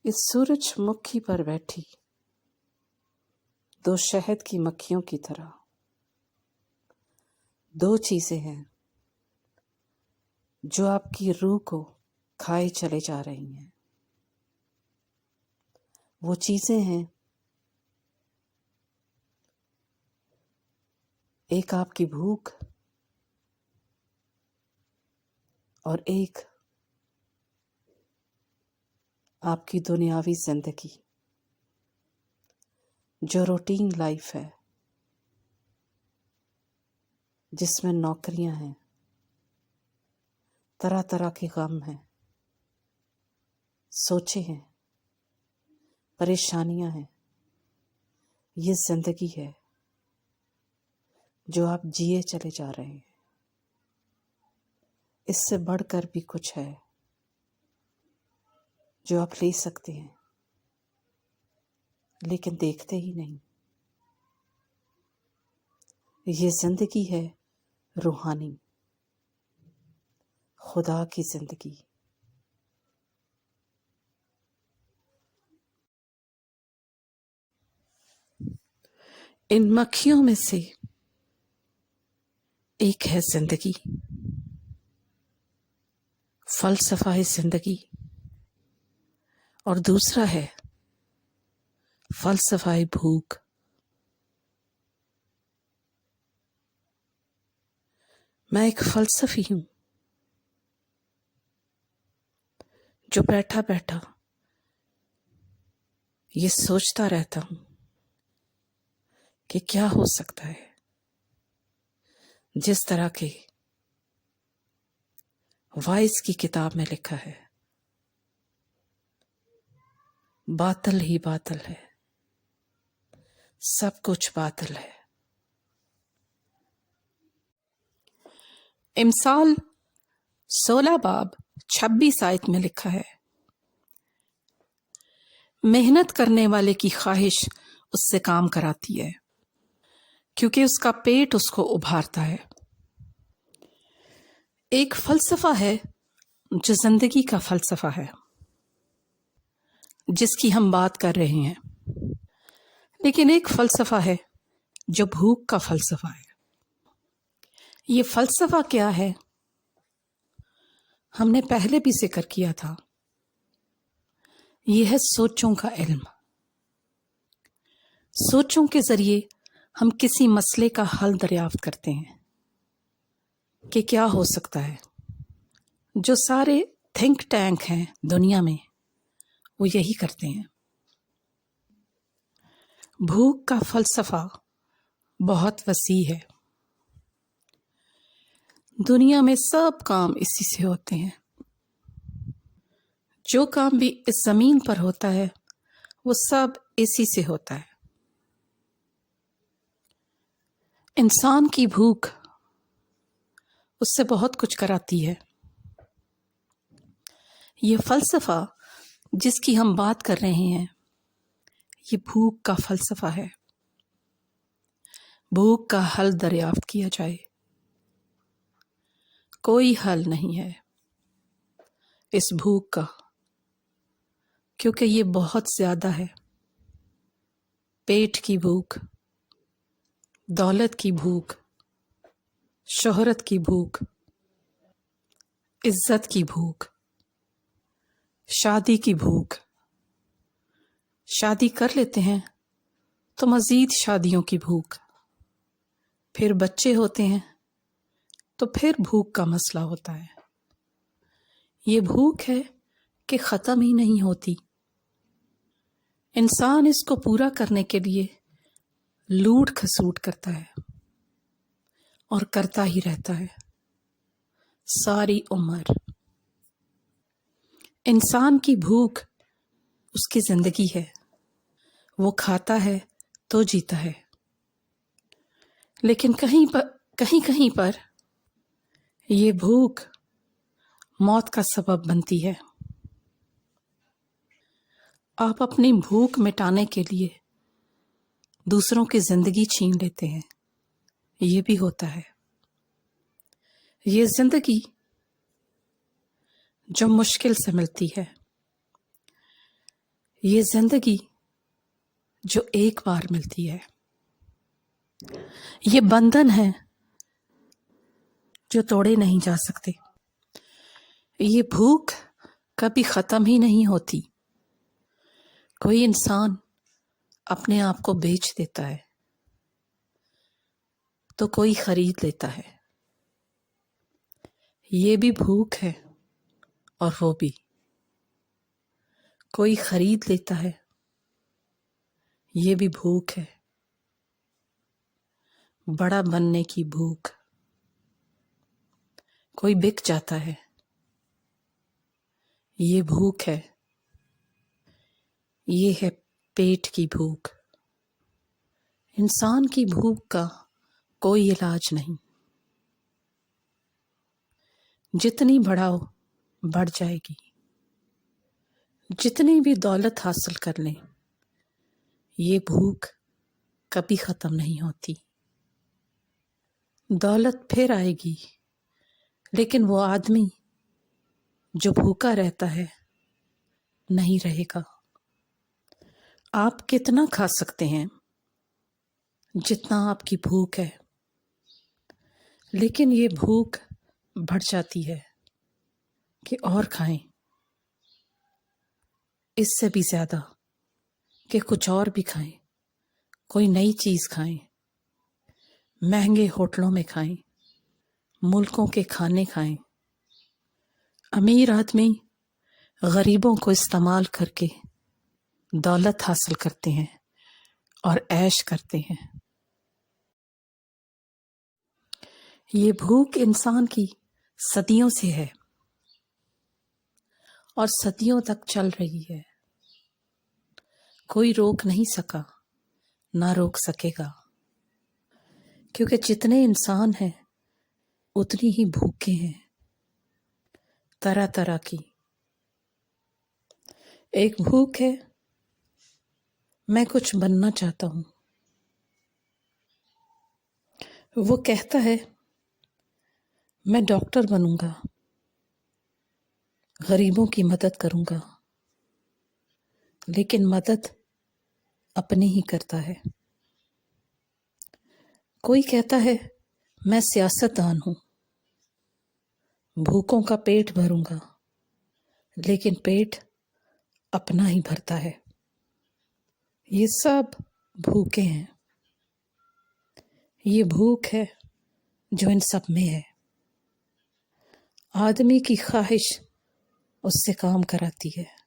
इस सूरज मुखी पर बैठी दो शहद की मक्खियों की तरह, दो चीजें हैं जो आपकी रूह को खाए चले जा रही हैं। वो चीजें हैं, एक आपकी भूख और एक आपकी दुनियावी जिंदगी, जो रूटीन लाइफ है, जिसमें नौकरियां हैं, तरह तरह के गम हैं, सोचे हैं, परेशानियां हैं। ये जिंदगी है जो आप जिए चले जा रहे हैं। इससे बढ़कर भी कुछ है जो आप ले सकते हैं, लेकिन देखते ही नहीं। ये जिंदगी है रूहानी, खुदा की जिंदगी। इन मक्खियों में से एक है जिंदगी, फलसफा जिंदगी, और दूसरा है फलसफा भूख। मैं एक फलसफी हूं जो बैठा बैठा ये सोचता रहता हूं कि क्या हो सकता है। जिस तरह के वाइस की किताब में लिखा है, बातल ही बातल है, सब कुछ बातल है। इमसाल 16 बाब 26 आयत में लिखा है, मेहनत करने वाले की ख्वाहिश उससे काम कराती है, क्योंकि उसका पेट उसको उभारता है। एक फलसफा है जो जिंदगी का फलसफा है, जिसकी हम बात कर रहे हैं, लेकिन एक फलसफा है जो भूख का फलसफा है। ये फलसफा क्या है, हमने पहले भी जिक्र किया था। यह है सोचों का इल्म। सोचों के जरिए हम किसी मसले का हल दरियाफ्त करते हैं कि क्या हो सकता है। जो सारे थिंक टैंक हैं दुनिया में, वो यही करते हैं। भूख का फलसफा बहुत वसी है। दुनिया में सब काम इसी से होते हैं। जो काम भी इस जमीन पर होता है, वो सब इसी से होता है। इंसान की भूख उससे बहुत कुछ कराती है। ये फलसफा जिसकी हम बात कर रहे हैं, ये भूख का फलसफा है। भूख का हल दरियाफ्त किया जाए। कोई हल नहीं है इस भूख का, क्योंकि ये बहुत ज्यादा है। पेट की भूख, दौलत की भूख, शोहरत की भूख, इज्जत की भूख, शादी की भूख। शादी कर लेते हैं तो मजीद शादियों की भूख, फिर बच्चे होते हैं तो फिर भूख का मसला होता है। ये भूख है कि ख़त्म ही नहीं होती। इंसान इसको पूरा करने के लिए लूट खसूट करता है और करता ही रहता है सारी उम्र। इंसान की भूख उसकी जिंदगी है। वो खाता है तो जीता है, लेकिन कहीं कहीं पर ये भूख मौत का सबब बनती है। आप अपनी भूख मिटाने के लिए दूसरों की जिंदगी छीन लेते हैं। ये भी होता है। ये जिंदगी जो मुश्किल से मिलती है, یہ زندگی جو ایک بار ملتی ہے، یہ بندھن ہے جو توڑے نہیں جا سکتے، یہ بھوک کبھی ختم ہی نہیں ہوتی۔ کوئی انسان اپنے آپ کو بیچ دیتا ہے تو کوئی خرید لیتا ہے، یہ بھی بھوک ہے اور وہ بھی۔ کوئی خرید لیتا ہے، یہ بھی بھوک ہے، بڑا بننے کی بھوک۔ کوئی بک جاتا ہے، یہ بھوک ہے، یہ ہے پیٹ کی بھوک۔ انسان کی بھوک کا کوئی علاج نہیں، جتنی بڑھاؤ بڑھ جائے گی، جتنی بھی دولت حاصل کر لیں، یہ بھوک کبھی ختم نہیں ہوتی۔ دولت پھر آئے گی، لیکن وہ آدمی جو بھوکا رہتا ہے نہیں رہے گا۔ آپ کتنا کھا سکتے ہیں؟ جتنا آپ کی بھوک ہے، لیکن یہ بھوک بڑھ جاتی ہے کہ اور کھائیں، اس سے بھی زیادہ کہ کچھ اور بھی کھائیں، کوئی نئی چیز کھائیں، مہنگے ہوٹلوں میں کھائیں، ملکوں کے کھانے کھائیں۔ امیر آدمی غریبوں کو استعمال کر کے دولت حاصل کرتے ہیں اور عیش کرتے ہیں۔ یہ بھوک انسان کی صدیوں سے ہے اور صدیوں تک چل رہی ہے۔ کوئی روک نہیں سکا، نہ روک سکے گا، کیونکہ جتنے انسان ہیں اتنی ہی بھوکے ہیں، طرح طرح کی۔ ایک بھوک ہے، میں کچھ بننا چاہتا ہوں، وہ کہتا ہے میں ڈاکٹر بنوں گا، غریبوں کی مدد کروں گا، لیکن مدد اپنی ہی کرتا ہے۔ کوئی کہتا ہے میں سیاستدان ہوں، بھوکوں کا پیٹ بھروں گا، لیکن پیٹ اپنا ہی بھرتا ہے۔ یہ سب بھوکے ہیں۔ یہ بھوک ہے جو ان سب میں ہے۔ آدمی کی خواہش اس سے کام کراتی ہے۔